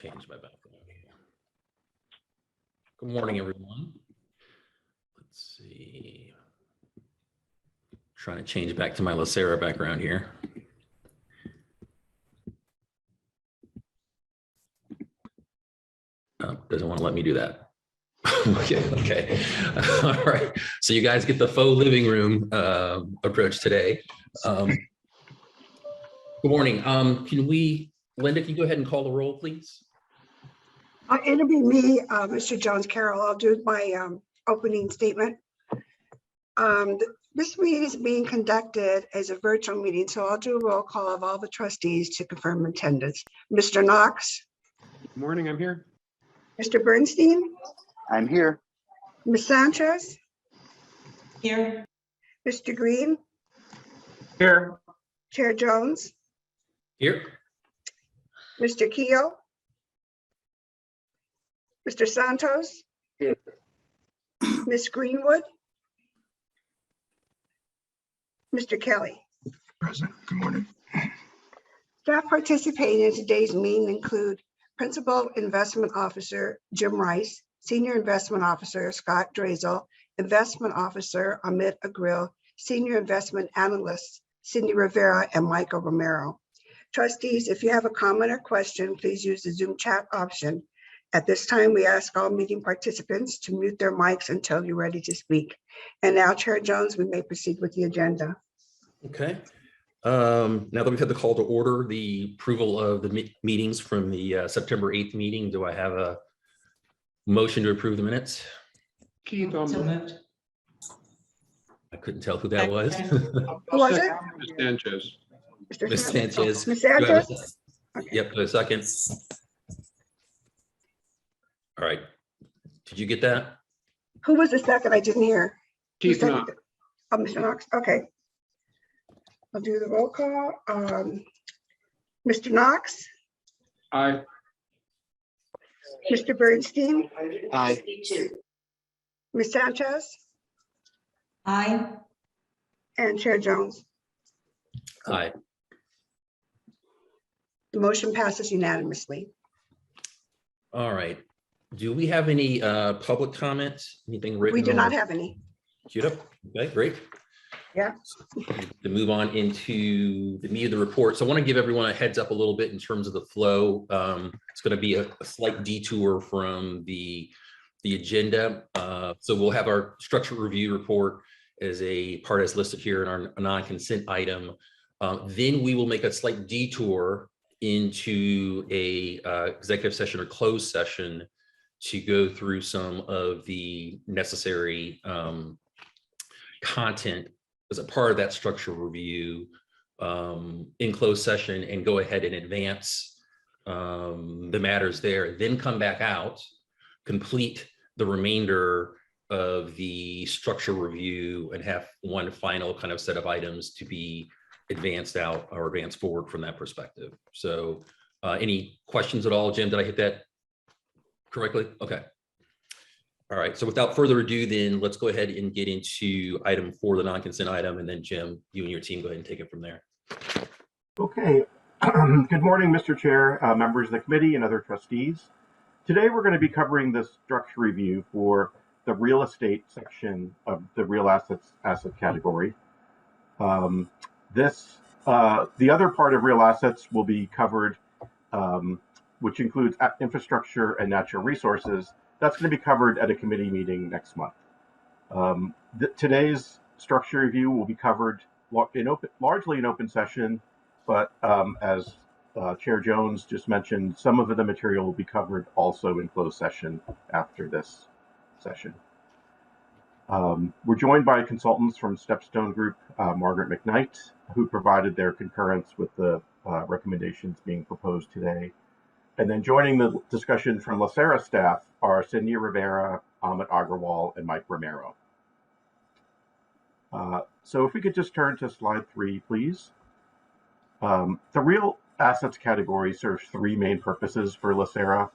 change my background here. Good morning, everyone. Let's see. Trying to change back to my LACERA background here. Oh, doesn't want to let me do that. Okay. All right. So you guys get the faux living room approach today. Good morning. Linda, can you go ahead and call the roll, please? It'll be me, Mr. Jones Carroll. I'll do my opening statement. This meeting is being conducted as a virtual meeting, so I'll do a roll call of all the trustees to confirm attendance. Mr. Knox? Good morning, I'm here. Mr. Bernstein? I'm here. Ms. Sanchez? Here. Mr. Green? Here. Chair Jones? Here. Mr. Keogh? Mr. Santos? Here. Ms. Greenwood? Mr. Kelly? Present. Good morning. Staff participating in today's meeting include Principal Investment Officer Jim Rice, Senior Investment Officer Scott Drazel, Investment Officer Amit Agril, Senior Investment Analysts Cindy Rivera and Michael Romero. Trustees, if you have a comment or question, please use the Zoom chat option. At this time, we ask all meeting participants to mute their mics until you're ready to speak. And now, Chair Jones, we may proceed with the agenda. Okay. Now that we've had the call to order, the approval of the meetings from the September 8th meeting, do I have a motion to approve the minutes? Keith, So moved. I couldn't tell who that was. Who was it? Ms. Sanchez. Mr. Ms. Sanchez. Ms. Do I have a Sanchez? second? Yep, a second. All right. Did you get that? Who was the second? I didn't hear. Who Keith seconded Knox. it? Oh, Mr. Knox. Okay. I'll do the roll call. Mr. Knox, Aye. Mr. Bernstein, Aye. Ms. Sanchez, Aye. and Chair Jones. Aye. The motion passes unanimously. All right. Do we have any public comments? Anything written? We do or not have any. queued up? Okay, great. Yeah. To move on into the meat of the report. So I want to give everyone a heads up a little bit in terms of the flow. It's going to be a slight detour from the agenda. So we'll have our structure review report as a part as listed here in our non-consent item. Then we will make a slight detour into a executive session or closed session to go through some of the necessary content as a part of that structural review in closed session and go ahead and advance the matters there, then come back out, complete the remainder of the structural review and have one final kind of set of items to be advanced out or advanced forward from that perspective. So any questions at all, Jim? Did I hit that correctly? Okay. All right, so without further ado, then let's go ahead and get into item 4, the non-consent item, and then Jim, you and your team go ahead and take it from there. Okay. Good morning, Mr. Chair, members of the committee and other trustees. Today, we're going to be covering the structure review for the real estate section of the real assets asset category. The other part of real assets will be covered, which includes infrastructure and natural resources. That's going to be covered at a committee meeting next month. Today's structure review will be covered largely in open session, but as Chair Jones just mentioned, some of the material will be covered also in closed session after this session. We're joined by consultants from Stepstone Group, Margaret McKnight, who provided their concurrence with the recommendations being proposed today. And then joining the discussion from LACERA staff are Cindy Rivera, Amit Agrawal, and Mike Romero. So if we could just turn to slide 3, please. The real assets category serves 3 main purposes for LACERA.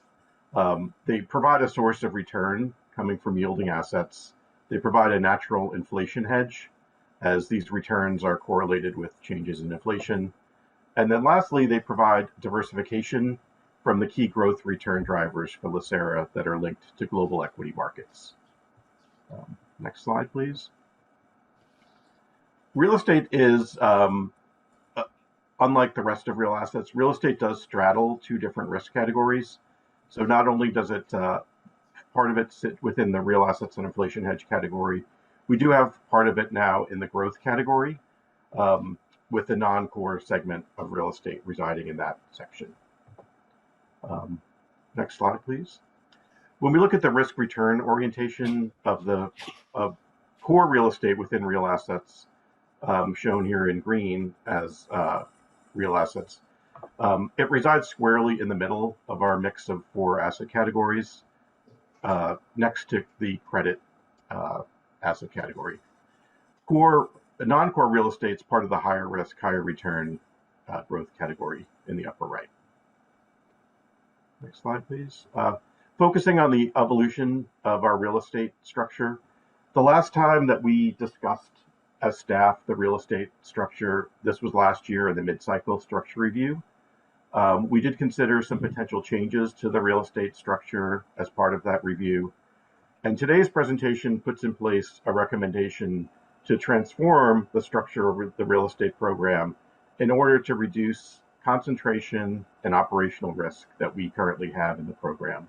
They provide a source of return coming from yielding assets. They provide a natural inflation hedge, as these returns are correlated with changes in inflation. And then lastly, they provide diversification from the key growth return drivers for LACERA that are linked to global equity markets. Next slide, please. Real estate is, unlike the rest of real assets, real estate does straddle two different risk categories. So not only does it, part of it sit within the real assets and inflation hedge category, we do have part of it now in the growth category, with the non-core segment of real estate residing in that section. Next slide, please. When we look at the risk return orientation of core real estate within real assets, shown here in green as real assets, it resides squarely in the middle of our mix of four asset categories, next to the credit asset category. Non-core real estate is part of the higher risk, higher return growth category in the upper right. Next slide, please. Focusing on the evolution of our real estate structure, the last time that we discussed as staff the real estate structure, this was last year in the mid-cycle structure review. We did consider some potential changes to the real estate structure as part of that review. And today's presentation puts in place a recommendation to transform the structure of the real estate program in order to reduce concentration and operational risk that we currently have in the program.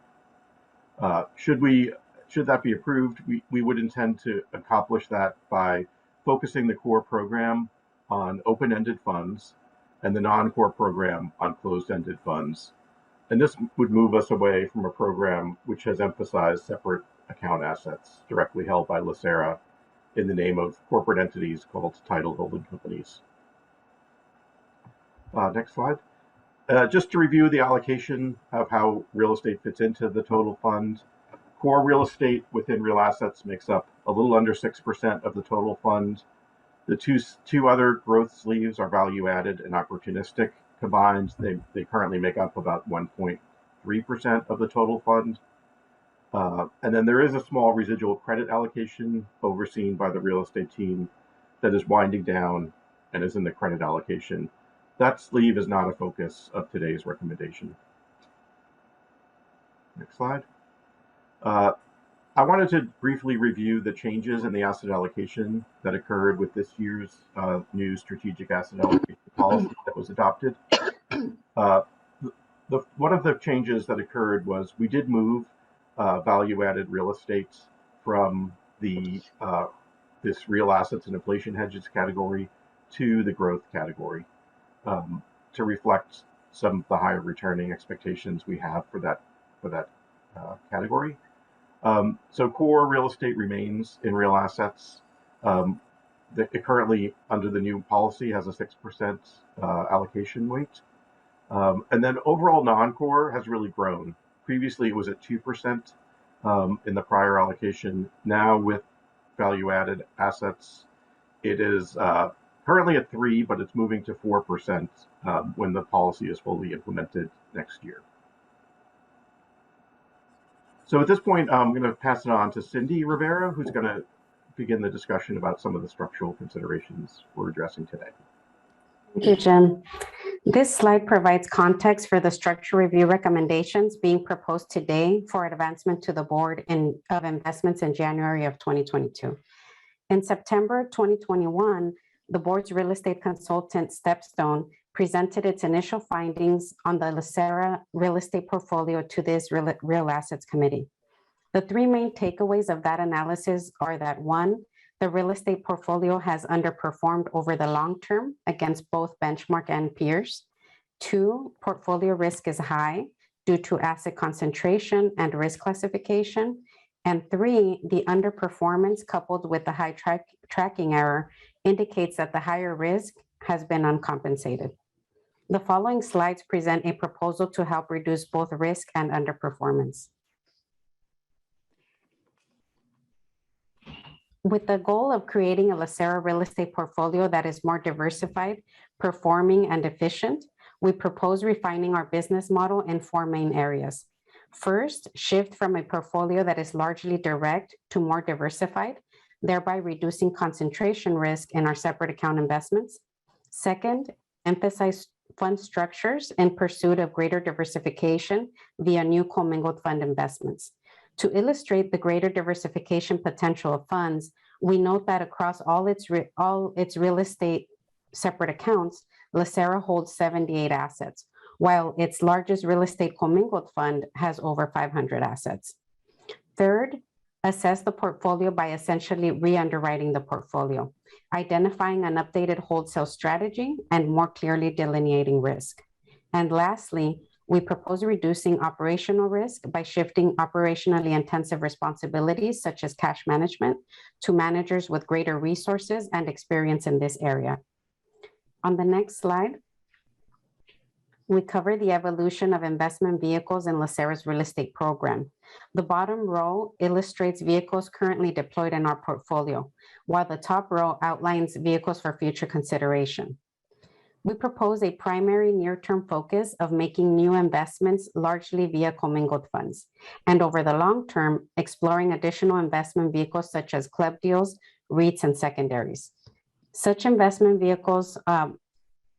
Should that be approved, we would intend to accomplish that by focusing the core program on open-ended funds and the non-core program on closed-ended funds. And this would move us away from a program which has emphasized separate account assets directly held by LACERA in the name of corporate entities called title holding companies. Next slide. Just to review the allocation of how real estate fits into the total fund, core real estate within real assets makes up a little under 6% of the total fund. The two other growth sleeves are value added and opportunistic combined. They currently make up about 1.3% of the total fund. And then there is a small residual credit allocation overseen by the real estate team that is winding down and is in the credit allocation. That sleeve is not a focus of today's recommendation. Next slide. I wanted to briefly review the changes in the asset allocation that occurred with this year's new strategic asset allocation policy that was adopted. One of the changes that occurred was we did move value-added real estate from this real assets and inflation hedges category to the growth category to reflect some of the higher returning expectations we have for that category. So core real estate remains in real assets. It currently, under the new policy, has a 6% allocation weight. And then overall non-core has really grown. Previously, it was at 2% in the prior allocation. Now with value-added assets, it is currently at 3%, but it's moving to 4% when the policy is fully implemented next year. So at this point, I'm going to pass it on to Cindy Rivera, who's going to begin the discussion about some of the structural considerations we're addressing today. Thank you, Jim. This slide provides context for the structure review recommendations being proposed today for advancement to the Board of Investments in January of 2022. In September 2021, the board's real estate consultant, Stepstone, presented its initial findings on the LACERA real estate portfolio to this Real Assets Committee. The three main takeaways of that analysis are that 1, the real estate portfolio has underperformed over the long term against both benchmark and peers. 2, portfolio risk is high due to asset concentration and risk classification. And 3, the underperformance coupled with the high tracking error indicates that the higher risk has been uncompensated. The following slides present a proposal to help reduce both risk and underperformance. With the goal of creating a LACERA real estate portfolio that is more diversified, performing, and efficient, we propose refining our business model in 4 main areas. First, shift from a portfolio that is largely direct to more diversified, thereby reducing concentration risk in our separate account investments. Second, emphasize fund structures in pursuit of greater diversification via new commingled fund investments. To illustrate the greater diversification potential of funds, we note that across all its real estate separate accounts, LACERA holds 78 assets, while its largest real estate commingled fund has over 500 assets. Third, assess the portfolio by essentially re-underwriting the portfolio, identifying an updated wholesale strategy, and more clearly delineating risk. And lastly, we propose reducing operational risk by shifting operationally intensive responsibilities, such as cash management, to managers with greater resources and experience in this area. On the next slide, we cover the evolution of investment vehicles in LACERA's real estate program. The bottom row illustrates vehicles currently deployed in our portfolio, while the top row outlines vehicles for future consideration. We propose a primary near-term focus of making new investments largely via commingled funds, and over the long term, exploring additional investment vehicles such as club deals, REITs, and secondaries. Such investment vehicles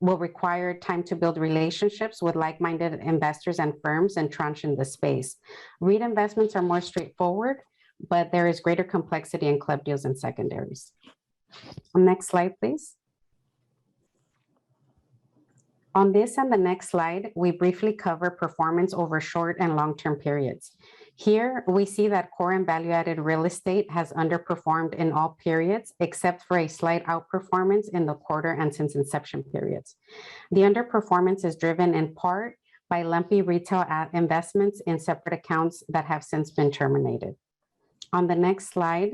will require time to build relationships with like-minded investors and firms entrenched in the space. REIT investments are more straightforward, but there is greater complexity in club deals and secondaries. Next slide, please. On this and the next slide, we briefly cover performance over short and long-term periods. Here, we see that core and value-added real estate has underperformed in all periods, except for a slight outperformance in the quarter and since inception periods. The underperformance is driven in part by lumpy retail investments in separate accounts that have since been terminated. On the next slide,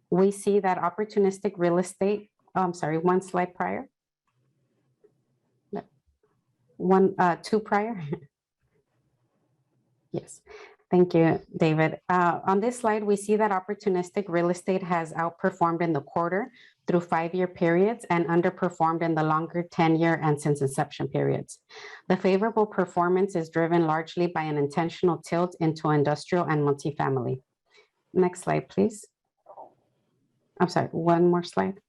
we see that opportunistic real estate, one slide prior. Two prior. Yes, thank you, David. On this slide, we see that opportunistic real estate has outperformed in the quarter through 5-year periods and underperformed in the longer 10-year and since inception periods. The favorable performance is driven largely by an intentional tilt into industrial and multifamily. Next slide, please. I'm sorry, one more slide.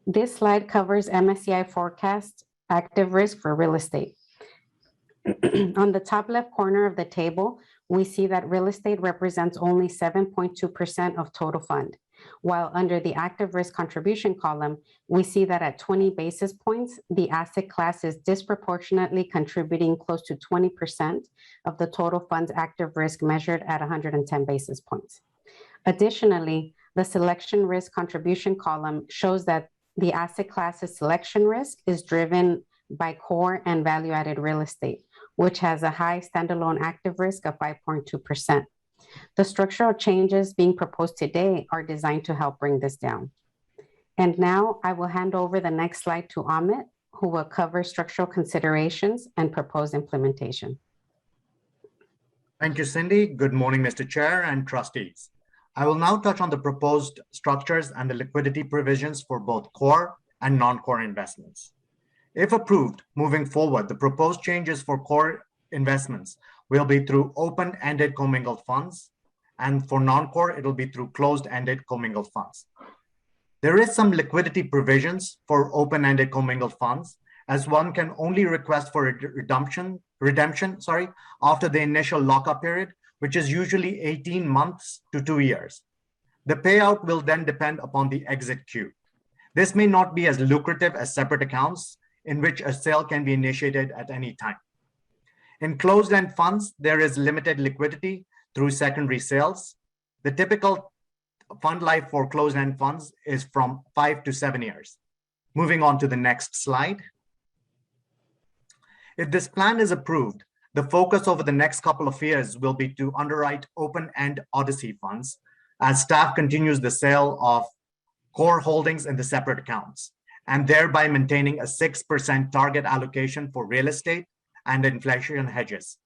This slide covers MSCI forecast active risk for real estate. On the top left corner of the table, we see that real estate represents only 7.2% of total fund, while under the active risk contribution column, we see that at 20 basis points, the asset class is disproportionately contributing close to 20% of the total fund's active risk measured at 110 basis points. Additionally, the selection risk contribution column shows that the asset class's selection risk is driven by core and value-added real estate, which has a high standalone active risk of 5.2%. The structural changes being proposed today are designed to help bring this down. And now I will hand over the next slide to Amit, who will cover structural considerations and proposed implementation. Thank you, Cindy. Good morning, Mr. Chair and trustees. I will now touch on the proposed structures and the liquidity provisions for both core and non-core investments. If approved, moving forward, the proposed changes for core investments will be through open-ended commingled funds, and for non-core, it will be through closed-ended commingled funds. There is some liquidity provisions for open-ended commingled funds, as one can only request for a redemption after the initial lockup period, which is usually 18 months to 2 years. The payout will then depend upon the exit queue. This may not be as lucrative as separate accounts, in which a sale can be initiated at any time. In closed-end funds, there is limited liquidity through secondary sales. The typical fund life for closed-end funds is from 5 to 7 years. Moving on to the next slide. If this plan is approved, the focus over the next couple of years will be to underwrite open-end Odyssey funds as staff continues the sale of core holdings in the separate accounts, and thereby maintaining a 6% target allocation for real estate and inflation hedges.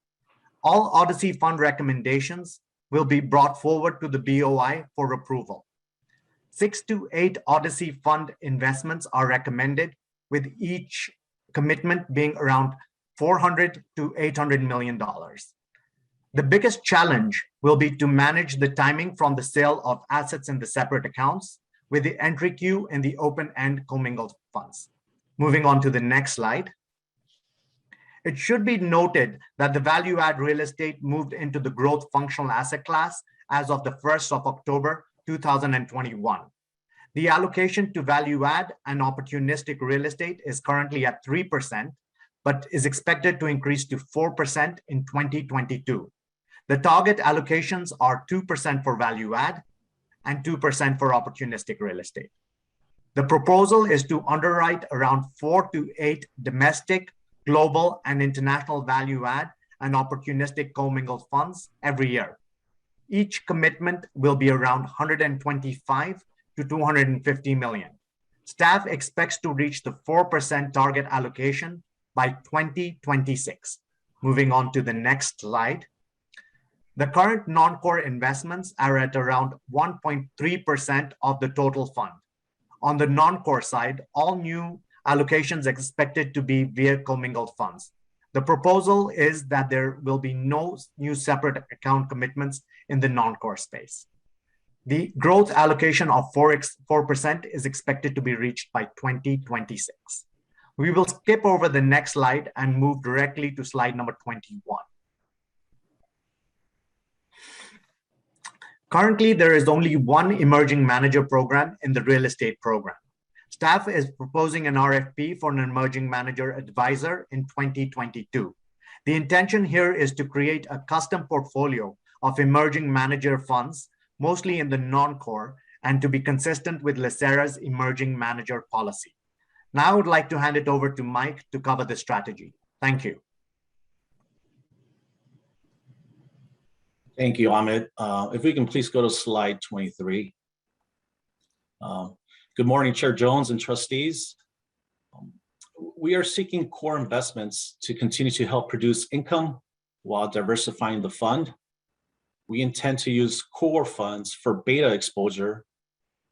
All Odyssey fund recommendations will be brought forward to the BOI for approval. 6 to 8 Odyssey fund investments are recommended, with each commitment being around $400 to $800 million. The biggest challenge will be to manage the timing from the sale of assets in the separate accounts with the entry queue in the open-end commingled funds. Moving on to the next slide. It should be noted that the value add real estate moved into the growth functional asset class as of the 1st of October 2021. The allocation to value add and opportunistic real estate is currently at 3%, but is expected to increase to 4% in 2022. The target allocations are 2% for value add and 2% for opportunistic real estate. The proposal is to underwrite around 4 to 8 domestic, global, and international value add and opportunistic commingled funds every year. Each commitment will be around 125 to 250 million. Staff expects to reach the 4% target allocation by 2026. Moving on to the next slide. The current non-core investments are at around 1.3% of the total fund. On the non-core side, all new allocations expected to be via commingled funds. The proposal is that there will be no new separate account commitments in the non-core space. The growth allocation of 4% is expected to be reached by 2026. We will skip over the next slide and move directly to slide number 21. Currently, there is only one emerging manager program in the real estate program. Staff is proposing an RFP for an emerging manager advisor in 2022. The intention here is to create a custom portfolio of emerging manager funds, mostly in the non-core, and to be consistent with LACERA's emerging manager policy. Now I would like to hand it over to Mike to cover the strategy. Thank you. Thank you, Ahmed. If we can please go to slide 23. Good morning, Chair Jones and trustees. We are seeking core investments to continue to help produce income while diversifying the fund. We intend to use core funds for beta exposure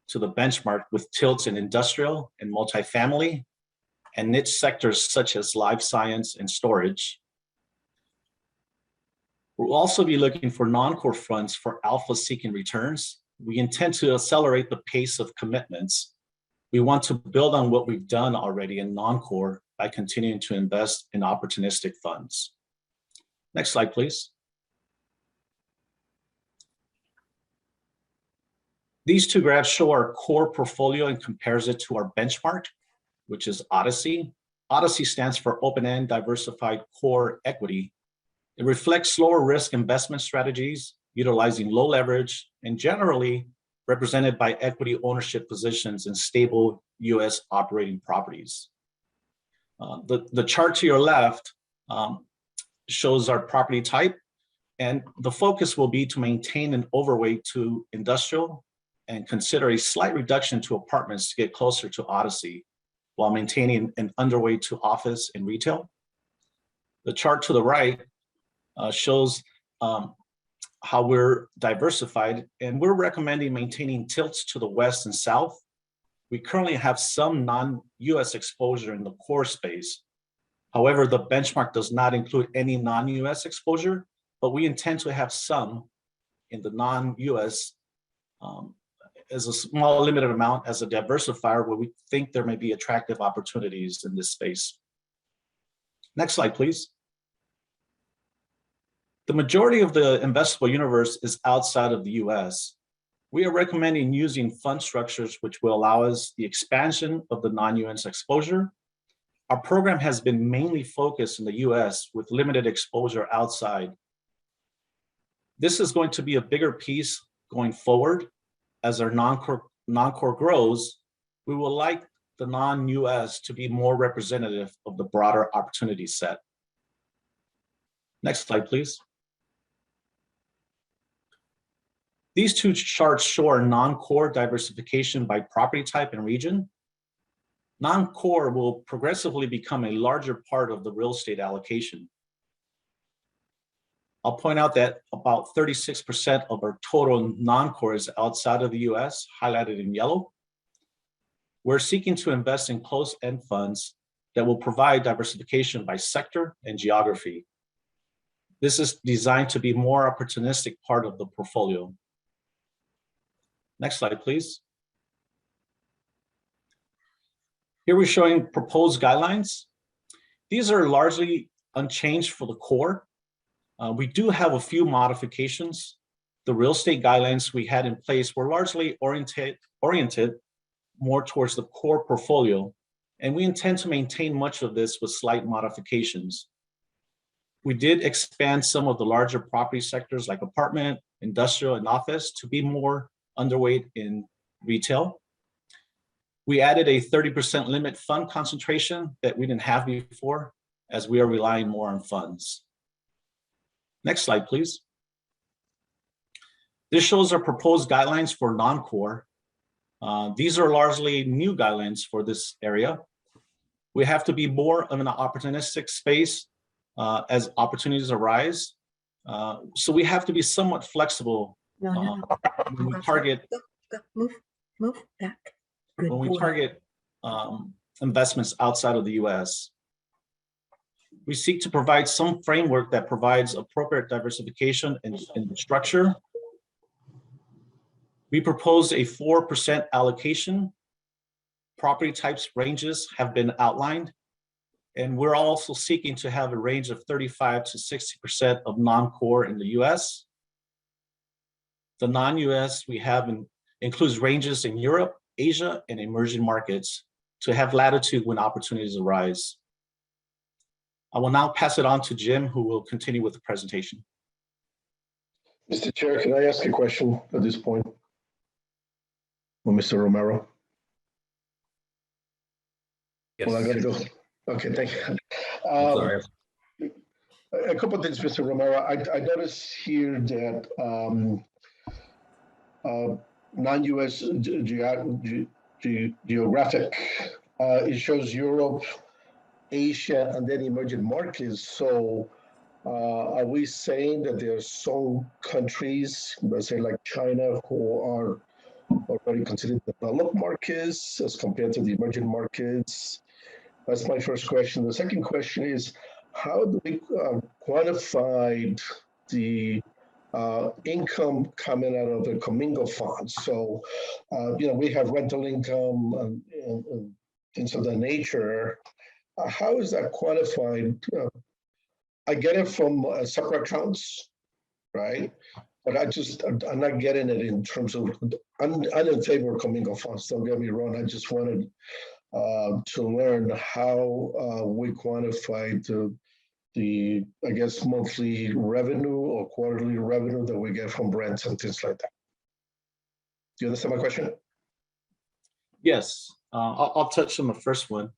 to the benchmark with tilts in industrial and multifamily and niche sectors such as life science and storage. We'll also be looking for non-core funds for alpha-seeking returns. We intend to accelerate the pace of commitments. We want to build on what we've done already in non-core by continuing to invest in opportunistic funds. Next slide, please. These two graphs show our core portfolio and compares it to our benchmark, which is Odyssey. Odyssey stands for Open-End Diversified Core Equity. It reflects lower risk investment strategies, utilizing low leverage, and generally represented by equity ownership positions in stable US operating properties. The chart to your left shows our property type, and the focus will be to maintain an overweight to industrial and consider a slight reduction to apartments to get closer to Odyssey, while maintaining an underweight to office and retail. The chart to the right shows how we're diversified, and we're recommending maintaining tilts to the west and south. We currently have some non-US exposure in the core space. However, the benchmark does not include any non-US exposure, but we intend to have some in the non-US as a small limited amount as a diversifier where we think there may be attractive opportunities in this space. Next slide, please. The majority of the investable universe is outside of the US. We are recommending using fund structures which will allow us the expansion of the non-US exposure. Our program has been mainly focused in the US with limited exposure outside. This is going to be a bigger piece going forward. As our non-core grows, we would like the non-US to be more representative of the broader opportunity set. Next slide, please. These two charts show our non-core diversification by property type and region. Non-core will progressively become a larger part of the real estate allocation. I'll point out that about 36% of our total non-core is outside of the US, highlighted in yellow. We're seeking to invest in closed-end funds that will provide diversification by sector and geography. This is designed to be more opportunistic part of the portfolio. Next slide, please. Here we're showing proposed guidelines. These are largely unchanged for the core. We do have a few modifications. The real estate guidelines we had in place were largely oriented more towards the core portfolio, and we intend to maintain much of this with slight modifications. We did expand some of the larger property sectors like apartment, industrial, and office to be more underweight in retail. We added a 30% limit fund concentration that we didn't have before, as we are relying more on funds. Next slide, please. This shows our proposed guidelines for non-core. These are largely new guidelines for this area. We have to be more of an opportunistic space as opportunities arise. So we have to be somewhat flexible when we target Move back. Good when we boy. target investments outside of the US. We seek to provide some framework that provides appropriate diversification in the structure. We propose a 4% allocation. Property types ranges have been outlined. And we're also seeking to have a range of 35 to 60% of non-core in the US. The non-US we have includes ranges in Europe, Asia, and emerging markets to have latitude when opportunities arise. I will now pass it on to Jim, who will continue with the presentation. Mr. Chair, can I ask a question at this point? Well, Mr. Romero? Yes. Well, I gotta go. Okay, thank you. I'm sorry. A couple of things, Mr. Romero. I noticed here that non-US geographic, it shows Europe, Asia, and then emerging markets. So are we saying that there are some countries, let's say like China, who are already considered developed markets as compared to the emerging markets? That's my first question. The second question is, how do we quantify the income coming out of the commingled funds? So, we have rental income and things of that nature. How is that quantified? I get it from separate accounts, right? But I'm not getting it in terms of, I'm in favor of commingled funds, don't get me wrong. I just wanted to learn how we quantify the, I guess, monthly revenue or quarterly revenue that we get from rents and things like that. Do you understand my question? Yes, I'll touch on the first one.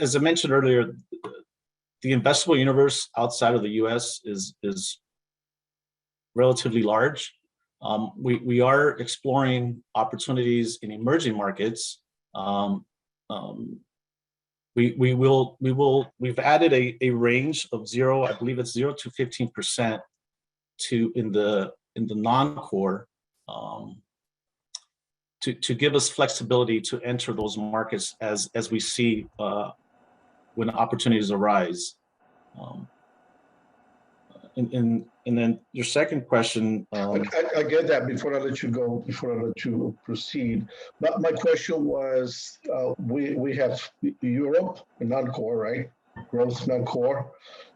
As I mentioned earlier, the investable universe outside of the US is relatively large. We are exploring opportunities in emerging markets. We've added a range of 0, I believe it's 0 to 15% in the non-core to give us flexibility to enter those markets as we see when opportunities arise. And then your second question. I get that before I let you go, before I let you proceed. But my question was, we have Europe, non-core, right? Growth non-core.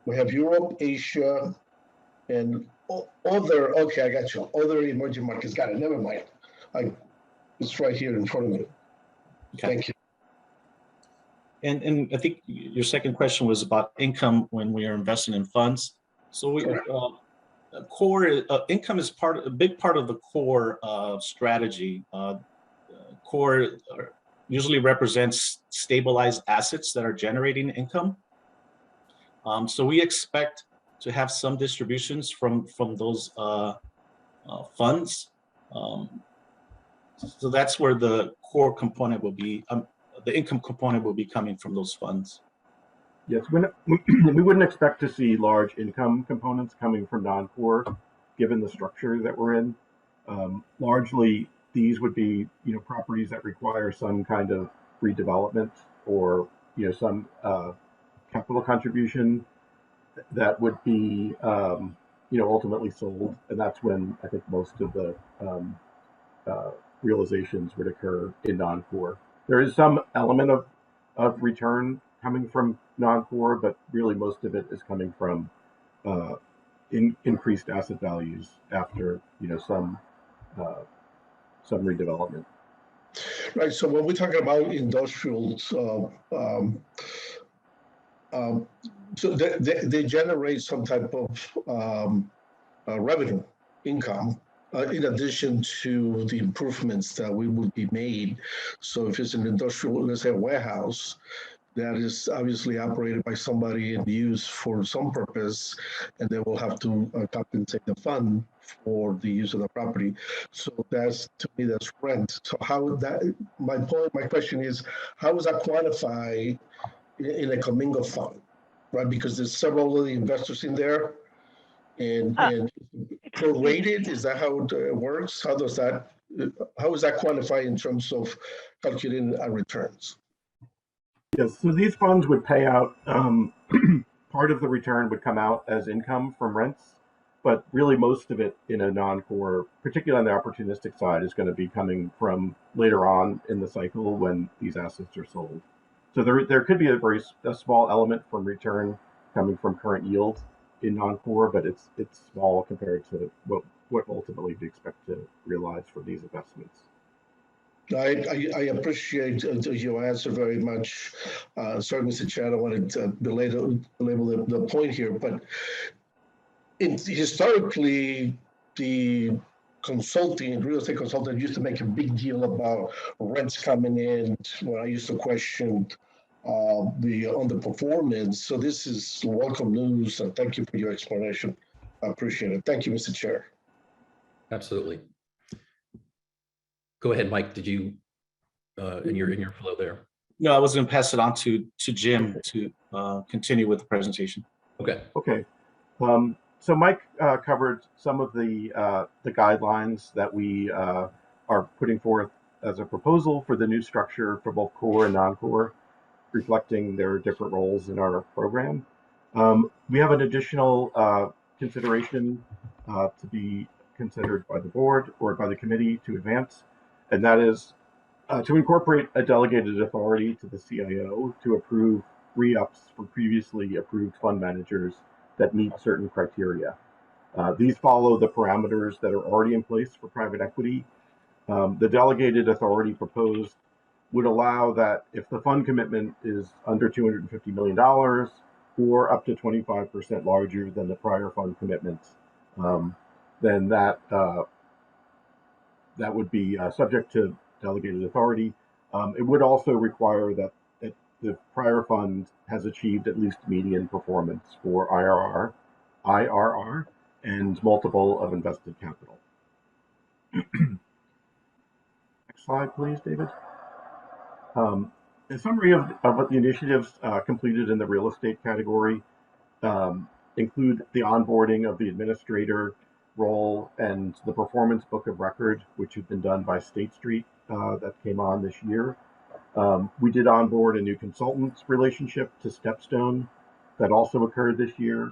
We have Europe, Asia, and other, okay, I got you. Other emerging markets, got it, never mind. It's right here in front of me. Okay. Thank you. And I think your second question was about income when we are investing in funds. So we core income is a big part of the core strategy. Core usually represents stabilized assets that are generating income. So we expect to have some distributions from those funds. So that's where the core component will be. The income component will be coming from those funds. Yes, we wouldn't expect to see large income components coming from non-core, given the structure that we're in. Largely, these would be, properties that require some kind of redevelopment or, some capital contribution that would be, ultimately sold, and that's when I think most of the realizations would occur in non-core. There is some element of return coming from non-core, but really most of it is coming from increased asset values after some redevelopment. Right, so when we're talking about industrials, so they generate some type of revenue, income, in addition to the improvements that we would be made. So if it's an industrial, let's say a warehouse, that is obviously operated by somebody and used for some purpose, and they will have to compensate the fund for the use of the property. So that's, to me, that's rent. So how would that, my question is, how is that quantified in a commingled fund, right? Because there's several of the investors in there, and prorated, is that how it works? How is that quantified in terms of calculating our returns? Yes, so these funds would pay out, part of the return would come out as income from rents, but really most of it in a non-core, particularly on the opportunistic side, is going to be coming from later on in the cycle when these assets are sold. So there could be a small element from return coming from current yield in non-core, but it's small compared to what ultimately we expect to realize for these investments. I appreciate your answer very much. Sorry, Mr. Chair, I don't want to belabor the point here, but historically, the real estate consultant used to make a big deal about rents coming in when I used to question the underperformance. So this is welcome news, and thank you for your explanation. I appreciate it. Thank you, Mr. Chair. Absolutely. Go ahead, Mike. Did you in your flow there? No, I was going to pass it on to Jim to continue with the presentation. Okay. Okay. So Mike covered some of the guidelines that we are putting forth as a proposal for the new structure for both core and non-core, reflecting their different roles in our program. We have an additional consideration to be considered by the board or by the committee to advance, and that is to incorporate a delegated authority to the CIO to approve re-ups for previously approved fund managers that meet certain criteria. These follow the parameters that are already in place for private equity. The delegated authority proposed would allow that if the fund commitment is under $250 million or up to 25% larger than the prior fund commitments, then that would be subject to delegated authority. It would also require that the prior fund has achieved at least median performance for IRR, and multiple of invested capital. Next slide, please, David. A summary of what the initiatives completed in the real estate category include the onboarding of the administrator role and the performance book of record, which had been done by State Street that came on this year. We did onboard a new consultants relationship to Stepstone that also occurred this year.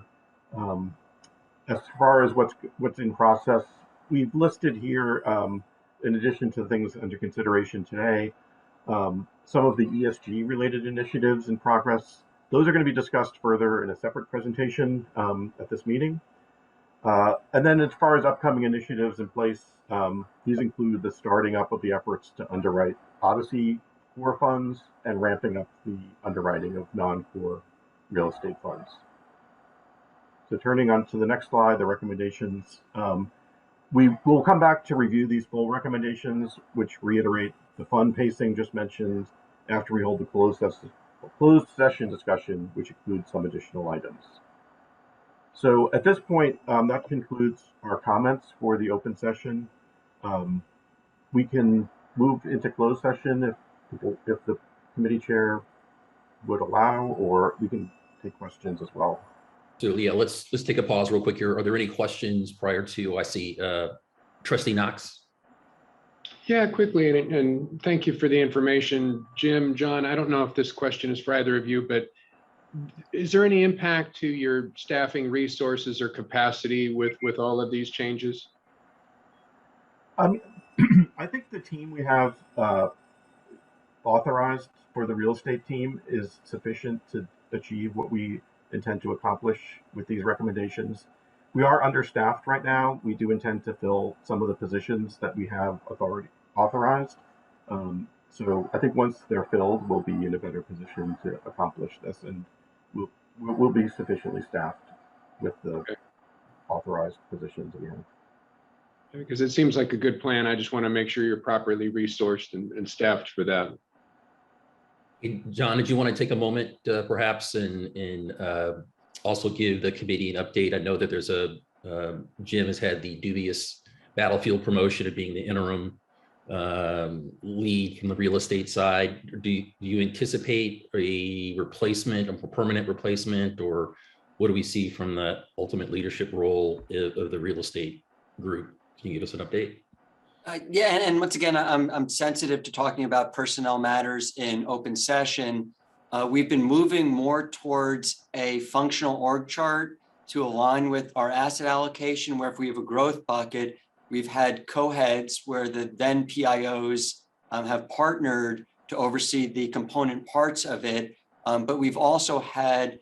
As far as what's in process, we've listed here, in addition to things under consideration today, some of the ESG related initiatives in progress. Those are going to be discussed further in a separate presentation at this meeting. And then as far as upcoming initiatives in place, these include the starting up of the efforts to underwrite Odyssey core funds and ramping up the underwriting of non-core real estate funds. So turning on to the next slide, the recommendations. We will come back to review these full recommendations, which reiterate the fund pacing just mentioned after we hold the closed session discussion, which includes some additional items. So at this point, that concludes our comments for the open session. We can move into closed session if the committee chair would allow, or we can take questions as well. So yeah, let's take a pause real quick here. Are there any questions prior to, I see Trustee Knox? Yeah, quickly, and thank you for the information. Jim, John, I don't know if this question is for either of you, but is there any impact to your staffing resources or capacity with all of these changes? I think the team we have authorized for the real estate team is sufficient to achieve what we intend to accomplish with these recommendations. We are understaffed right now. We do intend to fill some of the positions that we have authority authorized. So I think once they're filled, we'll be in a better position to accomplish this, and we'll be sufficiently staffed with the authorized positions we have. Because it seems like a good plan. I just want to make sure you're properly resourced and staffed for that. Hey, John, did you want to take a moment perhaps and also give the committee an update? I know that there's Jim has had the dubious battlefield promotion of being the interim lead from the real estate side. Do you anticipate a replacement, a permanent replacement, or what do we see from the ultimate leadership role of the real estate group? Can you give us an update? Yeah, and once again, I'm sensitive to talking about personnel matters in open session. We've been moving more towards a functional org chart to align with our asset allocation, where if we have a growth bucket, we've had co-heads where the then PIOs have partnered to oversee the component parts of it. But we've also had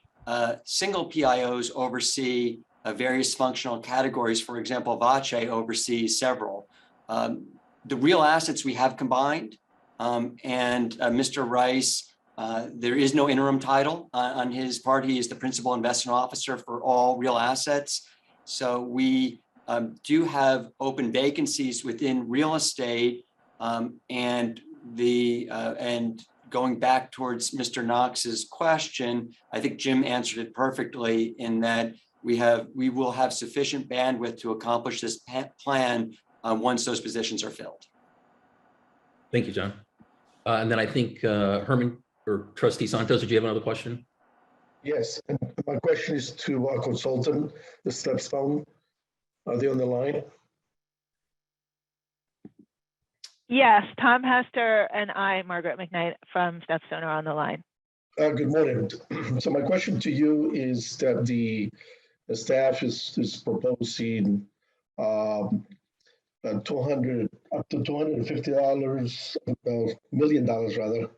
single PIOs oversee various functional categories. For example, Vache oversees several. The real assets we have combined, and Mr. Rice, there is no interim title on his part. He is the principal investment officer for all real assets. So we do have open vacancies within real estate, and going back towards Mr. Knox's question, I think Jim answered it perfectly in that we will have sufficient bandwidth to accomplish this plan once those positions are filled. Thank you, John. And then I think Herman or Trustee Santos, did you have another question? Yes, and my question is to our consultant, the Stepstone. Are they on the line? Yes, Tom Hester and I, Margaret McKnight from Stepstone, are on the line. Good morning. So my question to you is that the staff is proposing up to $250 million rather,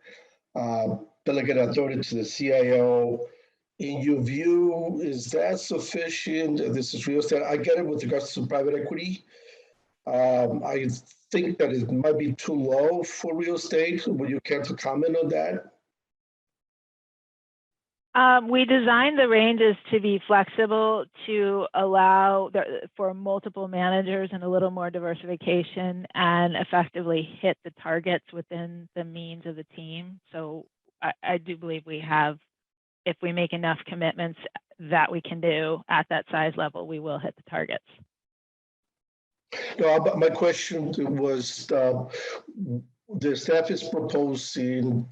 delegate authority to the CIO. In your view, is that sufficient? This is real estate. I get it with regards to private equity. I think that it might be too low for real estate. Would you care to comment on that? We designed the ranges to be flexible to allow for multiple managers and a little more diversification and effectively hit the targets within the means of the team. So I do believe we have, if we make enough commitments that we can do at that size level, we will hit the targets. No, but my question was, the staff is proposing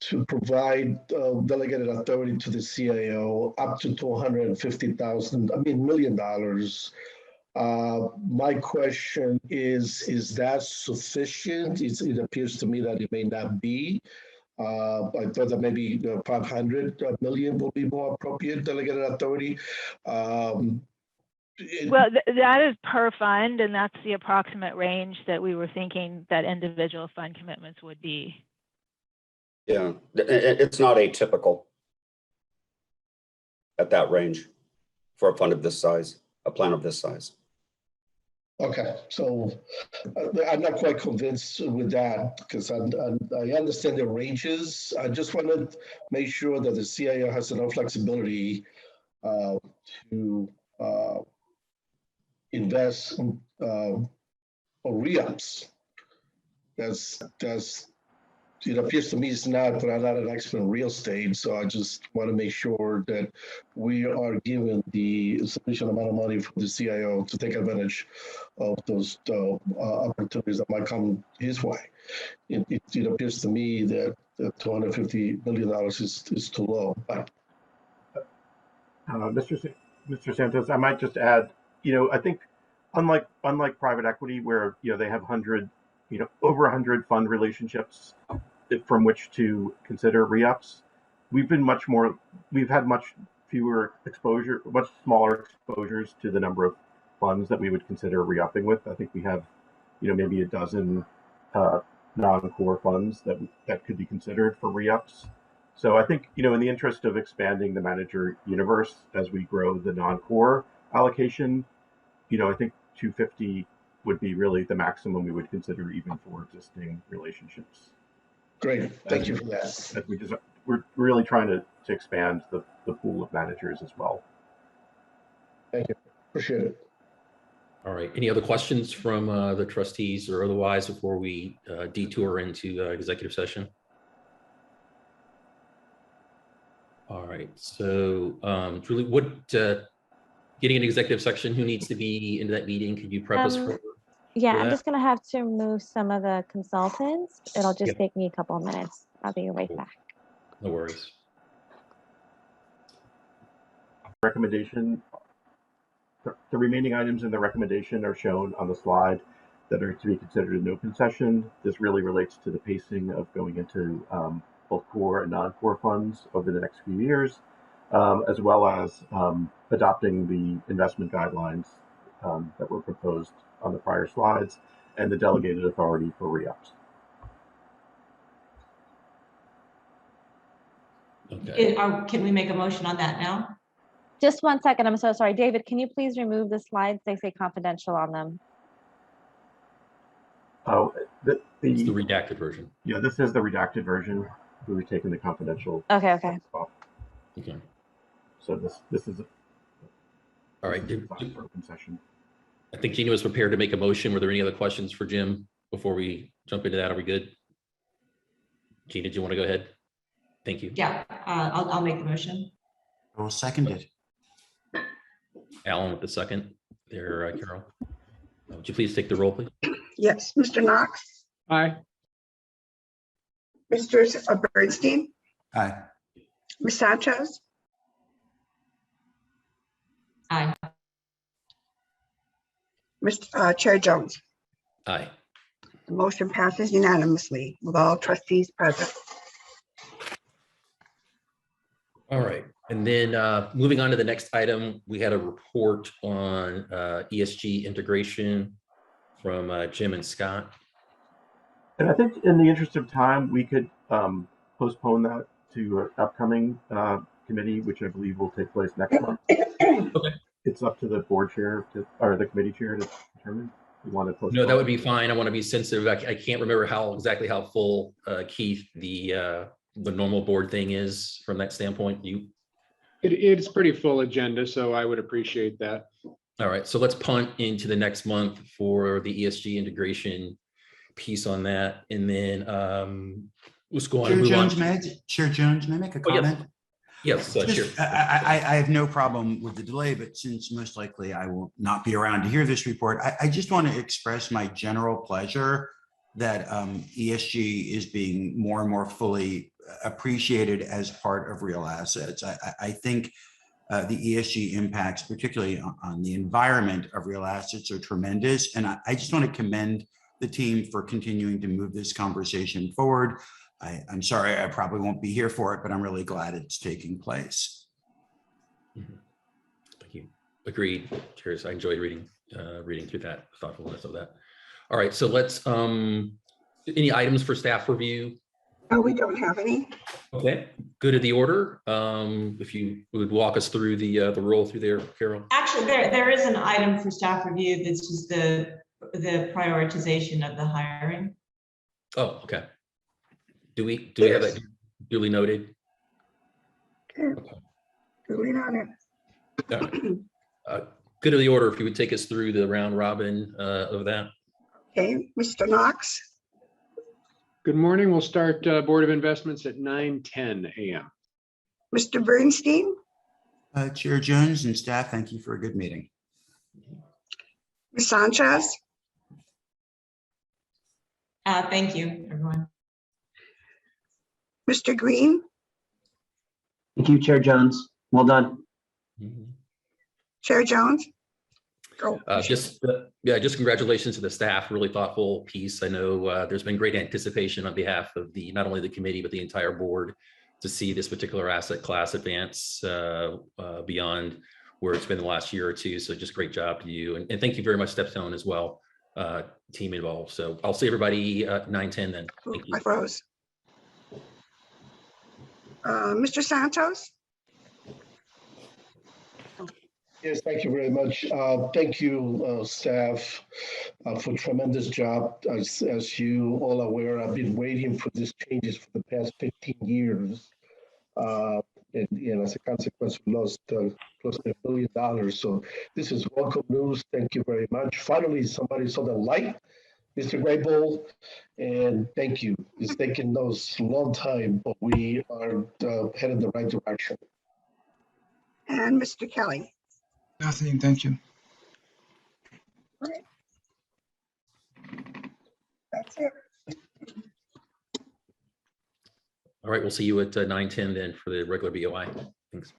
to provide delegated authority to the CIO up to $250 million. My question is that sufficient? It appears to me that it may not be. I thought that maybe 500 million will be more appropriate delegated authority. Well, that is per fund, and that's the approximate range that we were thinking that individual fund commitments would be. Yeah, it's not atypical at that range for a fund of this size, a plan of this size. Okay, so I'm not quite convinced with that because I understand the ranges. I just want to make sure that the CIO has enough flexibility to invest or re-ups. It appears to me it's not, but I'm not an expert in real estate, so I just want to make sure that we are given the sufficient amount of money for the CIO to take advantage of those opportunities that might come his way. It appears to me that $250 million is too low. But Mr. Santos, I might just add, I think unlike private equity where they have over 100 fund relationships from which to consider re-ups, we've had much fewer exposure, much smaller exposures to the number of funds that we would consider re-upping with. I think we have maybe a dozen non-core funds that could be considered for re-ups. So I think, in the interest of expanding the manager universe as we grow the non-core allocation, I think 250 would be really the maximum we would consider even for existing relationships. Great, thank you for that. We're really trying to expand the pool of managers as well. Thank you, appreciate it. All right. Any other questions from the trustees or otherwise before we detour into executive session? All right. So Julie, getting an executive section, who needs to be into that meeting? Could you prep us for? Yeah, for I'm that? just going to have to move some of the consultants. It'll just Yeah. take me a couple of minutes. I'll be right back. No worries. Recommendation. The remaining items in the recommendation are shown on the slide that are to be considered an open session. This really relates to the pacing of going into both core and non-core funds over the next few years, as well as adopting the investment guidelines that were proposed on the prior slides and the delegated authority for re-ups. Okay. Can we make a motion on that now? Just one second. I'm so sorry. David, can you please remove the slides? They say confidential on them. Oh, It's the redacted version. Yeah, this is the redacted version. We've taken the confidential. Okay. Off. Okay. So this is all right. For open session. I think Gina was prepared to make a motion. Were there any other questions for Jim before we jump into that? Are we good? Gina, do you want to go ahead? Thank you. Yeah, I'll make the motion. I will second it. Alan with the second there, Carol. Would you please take the roll, please? Yes, Mr. Knox, Aye. Mr. Bernstein, Aye. Ms. Sanchez, Aye. Mr. Chair Jones. Aye. The motion passes unanimously with all trustees present. All right. And then moving on to the next item, we had a report on ESG integration from Jim and Scott. And I think in the interest of time, we could postpone that to an upcoming committee, which I believe will take place next month. Okay. It's up to the board chair or the committee chair to determine. You want to postpone? No, that would be fine. I want to be sensitive. I can't remember exactly how full, Keith, the normal board thing is from that standpoint. It's pretty full agenda, so I would appreciate that. All right, so let's punt into the next month for the ESG integration piece on that, and then let's go on. Chair Jones, may I make a comment? Yes, sure. I have no problem with the delay, but since most likely I will not be around to hear this report, I just want to express my general pleasure that ESG is being more and more fully appreciated as part of real assets. I think the ESG impacts, particularly on the environment of real assets, are tremendous. And I just want to commend the team for continuing to move this conversation forward. I'm sorry, I probably won't be here for it, but I'm really glad it's taking place. Thank you. Agreed. Cheers. I enjoyed reading through that, thoughtfulness of that. All right, so let's, any items for staff review? Oh, we don't have any. Okay, good of the order. If you would walk us through the roll through there, Carol. Actually, there is an item for staff review. This is the prioritization of the hiring. Oh, okay. Do we have that duly noted? Okay. Duly noted. Good of the order. If you would take us through the round robin of that. Okay, Mr. Knox. Good morning. We'll start Board of Investments at 9:10 a.m. Mr. Bernstein. Chair Jones and staff, thank you for a good meeting. Ms. Sanchez. Thank you, everyone. Mr. Green. Thank you, Chair Jones. Well done. Chair Jones. Just congratulations to the staff. Really thoughtful piece. I know there's been great anticipation on behalf of not only the committee but the entire board to see this particular asset class advance beyond where it's been the last year or two. So just great job to you, and thank you very much, Stepstone, as well, team involved. So I'll see everybody 9:10 then. Thank you. I froze. Mr. Santos? Yes, thank you very much. Thank you, staff, for tremendous job. As you all aware, I've been waiting for these changes for the past 15 years. And as a consequence, we lost close to $1 billion. So this is welcome news. Thank you very much. Finally, somebody saw the light, Mr. Graybull, and thank you. It's taken us a long time, but we are headed in the right direction. And Mr. Kelly? Nothing, thank you. That's it. All right, we'll see you at 9:10 then for the regular BOI. Thanks.